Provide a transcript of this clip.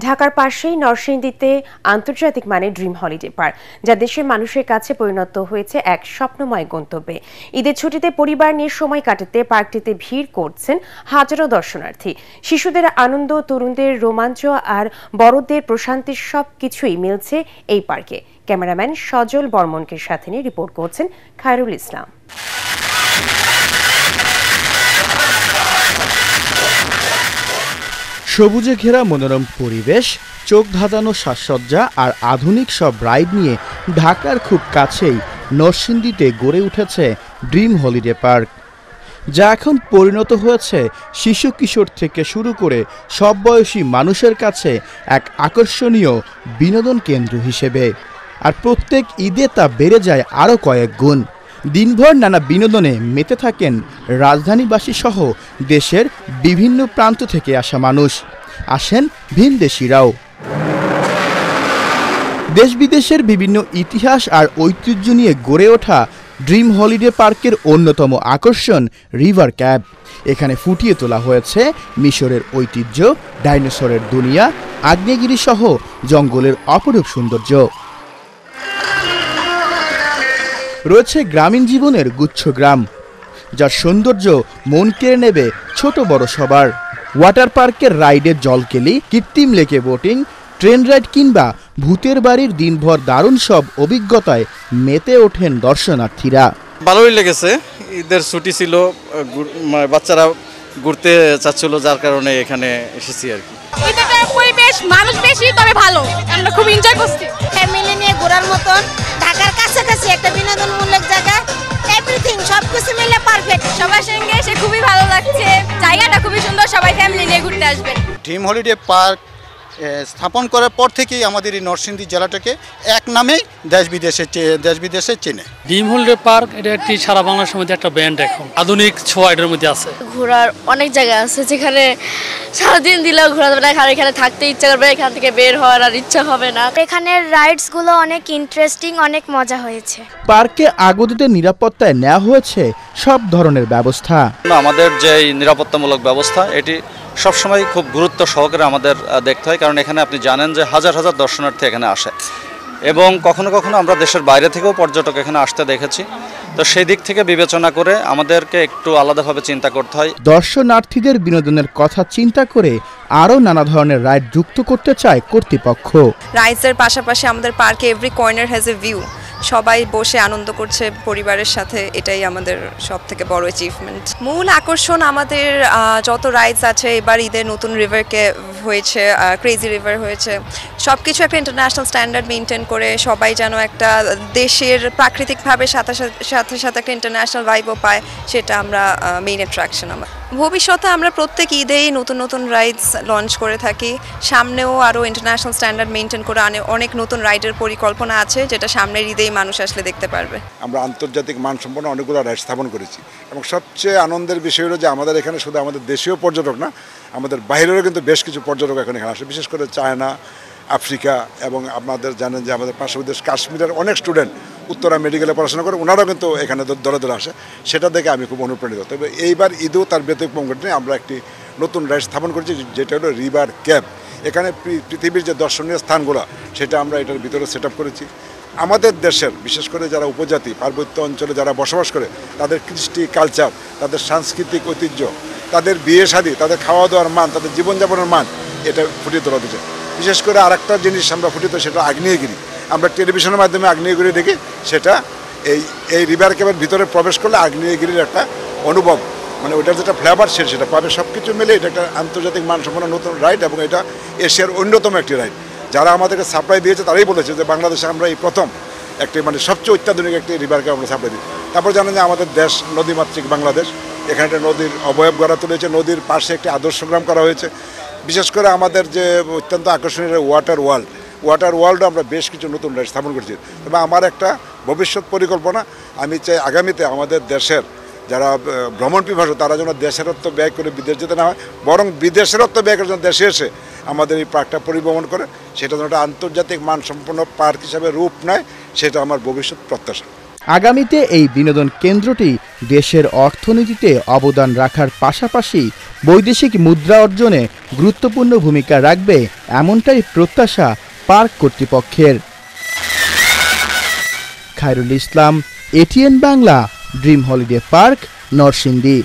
ঢাকার পাশেই নরসিংদীতে আন্তর্জাতিক মানের ড্রিম হলিডে পার্ক, যা দেশের মানুষের কাছে পরিণত হয়েছে এক স্বপ্নময় গন্তব্যে। ঈদের ছুটিতে পরিবার নিয়ে সময় কাটাতে পার্কটিতে ভিড় করছেন হাজারো দর্শনার্থী। শিশুদের আনন্দ, তরুণদের রোমাঞ্চ আর বড়দের প্রশান্তির সবকিছুই মিলছে এই পার্কে। ক্যামেরাম্যান সজল বর্মনকে সাথে নিয়ে রিপোর্ট করছেন খায়রুল ইসলাম। সবুজে ঘেরা মনোরম পরিবেশ, চোখ ধাঁধানো সাজসজ্জা আর আধুনিক সব রাইড নিয়ে ঢাকার খুব কাছেই নরসিংদীতে গড়ে উঠেছে ড্রিম হলিডে পার্ক, যা এখন পরিণত হয়েছে শিশু কিশোর থেকে শুরু করে সব বয়সী মানুষের কাছে এক আকর্ষণীয় বিনোদন কেন্দ্র হিসেবে। আর প্রত্যেক ঈদে তা বেড়ে যায় আরও কয়েক গুণ। দিনভর নানা বিনোদনে মেতে থাকেন রাজধানীবাসী সহ দেশের বিভিন্ন প্রান্ত থেকে আসা মানুষ। আসেন ভিনদেশিরাও। দেশ বিদেশের বিভিন্ন ইতিহাস আর ঐতিহ্য নিয়ে গড়ে ওঠা ড্রিম হলিডে পার্কের অন্যতম আকর্ষণ রিভার ক্যাব। এখানে ফুটিয়ে তোলা হয়েছে মিশরের ঐতিহ্য, ডাইনোসরের দুনিয়া, আগ্নেয়গিরি সহ জঙ্গলের অপরূপ সৌন্দর্য। রয়েছে গ্রামীণ জীবনের গুচ্ছগ্রাম, যার সৌন্দর্য মন কেড়ে নেবে ছোট বড় সবার। ওয়াটার পার্কের রাইডের জলকেলি, কৃত্রিম লেকে বোটিং, ট্রেন রাইড কিংবা ভূতের বাড়ির দিনভর দারুণ সব অভিজ্ঞতায় মেতে ওঠেন দর্শনার্থীরা। ভালোই লেগেছে, ঈদের ছুটি ছিল, বাচ্চারা ঘুরতে চাচ্ছিল, যার কারণে এখানে এসেছি আর কি। ঈদের পরিবেশ মানুষ বেশি, তবে ভালো, আমরা খুব এনজয় করছি। ফ্যামিলি নিয়ে ঘোরার মতন, ঢাকার কাছাকাছি একটা বিনোদনমূলক জায়গা, এভরিথিং সবকিছু মিলে পারফেক্ট। সবার সঙ্গে এসে খুবই ভালো লাগছে, জায়গাটা খুবই সুন্দর, সবাই ফ্যামিলি নিয়ে ঘুরতে আসবেন। ড্রিম হলিডে পার্ক স্থাপন করার পর থেকেই আমাদের এই নরসিংদী জেলাটাকে এক নামেই দেশ বিদেশে চেনে। ড্রিম হলিডে পার্ক এটা একটি সারা বাংলার মধ্যে একটা ব্যান্ড, এখন আধুনিক ছোঁয়া এটার মধ্যে আছে। ঘোরার অনেক জায়গা আছে যেখানে সারাদিন দিলেও ঘোরা যাবে না, এখানে থাকতে ইচ্ছা করবে, এখান থেকে বের হওয়ার আর ইচ্ছা হবে না। এখানের রাইডসগুলো অনেক ইন্টারেস্টিং, অনেক মজা হয়েছে। পার্কে আগতদের নিরাপত্তায় নেওয়া হয়েছে সব ধরনের ব্যবস্থা। আমাদের যে নিরাপত্তামূলক ব্যবস্থা, এটি সবসময় খুব গুরুত্ব সহকারে আমাদের দেখতে হয়, কারণ এখানে আপনি জানেন যে হাজার হাজার দর্শনার্থী এখানে আসে এবং কখনো কখনো আমরা দেশের বাইরে থেকেও পর্যটক এখানে আসতে দেখেছি। তো সেই দিক থেকে বিবেচনা করে আমাদেরকে একটু আলাদাভাবে চিন্তা করতে হয়। দর্শনার্থীদের বিনোদনের কথা চিন্তা করে আরও নানা ধরনের রাইড যুক্ত করতে চায় কর্তৃপক্ষ। রাইডসের পাশাপাশি আমাদের পার্কে every corner has a view, সবাই বসে আনন্দ করছে পরিবারের সাথে, এটাই আমাদের সব থেকে বড় অ্যাচিভমেন্ট। মূল আকর্ষণ আমাদের যত রাইডস আছে, এবার ঈদের নতুন রিভার কেভ হয়েছে, ক্রেজি রিভার হয়েছে, সব কিছু একটা ইন্টারন্যাশনাল স্ট্যান্ডার্ড মেনটেন করে সবাই যেন একটা দেশের প্রাকৃতিকভাবে সাথে সাথে একটা ইন্টারন্যাশনাল ভাইবও পায়, সেটা আমরা মেইন অ্যাট্রাকশন আমার। ভবিষ্যতে আমরা প্রত্যেক ঈদেই নতুন নতুন রাইডস লঞ্চ করে থাকি, সামনেও আরও ইন্টারন্যাশনাল স্ট্যান্ডার্ড মেনটেন করে অনেক নতুন রাইডের পরিকল্পনা আছে, যেটা সামনের ঈদেই মানুষ আসলে দেখতে পারবে। আমরা আন্তর্জাতিক মানসম্পন্ন অনেকগুলো রাইড স্থাপন করেছি এবং সবচেয়ে আনন্দের বিষয় হলো যে আমাদের এখানে শুধু আমাদের দেশীয় পর্যটক না, আমাদের বাইরেরও কিন্তু বেশ কিছু পর্যটক এখানে আসে, বিশেষ করে চায়না, আফ্রিকা এবং আপনাদের জানেন যে আমাদের পার্শ্ববর্তী দেশ কাশ্মীরের অনেক স্টুডেন্ট উত্তরা মেডিকেলে পড়াশোনা করে, ওনারাও কিন্তু এখানে দলে দলে আসে। সেটা দেখে আমি খুব অনুপ্রাণিত। তবে এইবার ঈদেও তার ব্যতিক্রম ঘটে, আমরা একটি নতুন রাইড স্থাপন করেছি, যেটা হলো রিভার ক্যাব। এখানে পৃথিবীর যে দর্শনীয় স্থানগুলো সেটা আমরা এটার ভিতরে সেট আপ করেছি। আমাদের দেশের বিশেষ করে যারা উপজাতি পার্বত্য অঞ্চলে যারা বসবাস করে, তাদের কৃষ্টি কালচার, তাদের সাংস্কৃতিক ঐতিহ্য, তাদের বিয়ে শাদী, তাদের খাওয়া দাওয়ার মান, তাদের জীবনযাপনের মান, এটা ফুটিয়ে তোলা হচ্ছে। বিশেষ করে আরেকটা জিনিস আমরা ফুটিয়ে, সেটা আগ্নেয়গিরি। আমরা টেলিভিশনের মাধ্যমে আগ্নেয়গিরি দেখি, সেটা এই রিভার ক্যাবের ভিতরে প্রবেশ করলে আগ্নেয়গিরির একটা অনুভব, মানে ওইটার যেটা ফ্লেভার সেটা পাবে। সব কিছু মিলে এটা একটা আন্তর্জাতিক মানসম্পন্ন নতুন রাইড এবং এটা এশিয়ার অন্যতম একটি রাইড। যারা আমাদেরকে সাপ্লাই দিয়েছে তারাই বলেছে যে বাংলাদেশে আমরা এই প্রথম একটি মানে সবচেয়ে অত্যাধুনিক একটি রিভার ক্যাব আমরা সাপ্লাই দিই। তারপর জানেন যে আমাদের দেশ নদীমাতৃক বাংলাদেশ, এখানে একটা নদীর অবয়ব গড়া তুলেছে, নদীর পাশে একটি আদর্শ গ্রাম করা হয়েছে। বিশেষ করে আমাদের যে অত্যন্ত আকর্ষণীয় ওয়াটার ওয়ার্ল্ডও আমরা বেশ কিছু নতুন রাইড স্থাপন করছি। তবে আমার একটা ভবিষ্যৎ পরিকল্পনা, আমি চাই আগামীতে আমাদের দেশের যারা ভ্রমণ পিপাসু তারা যেন দেশেরত্ব ব্যয় করে বিদেশ যেতে না হয়, বরং বিদেশেরত্ব ব্যয় করে যেন দেশে এসে আমাদের এই পার্কটা পরিভ্রমণ করে, সেটা যেন একটা আন্তর্জাতিক মানসম্পন্ন পার্ক হিসাবে রূপ নেয়, সেটা আমার ভবিষ্যৎ প্রত্যাশা। আগামীতে এই বিনোদন কেন্দ্রটি দেশের অর্থনীতিতে অবদান রাখার পাশাপাশি বৈদেশিক মুদ্রা অর্জনে গুরুত্বপূর্ণ ভূমিকা রাখবে এমনটাই প্রত্যাশা পার্ক কর্তৃপক্ষের। Khairul Islam, ATN Bangla, dream holiday park, Narsingdi.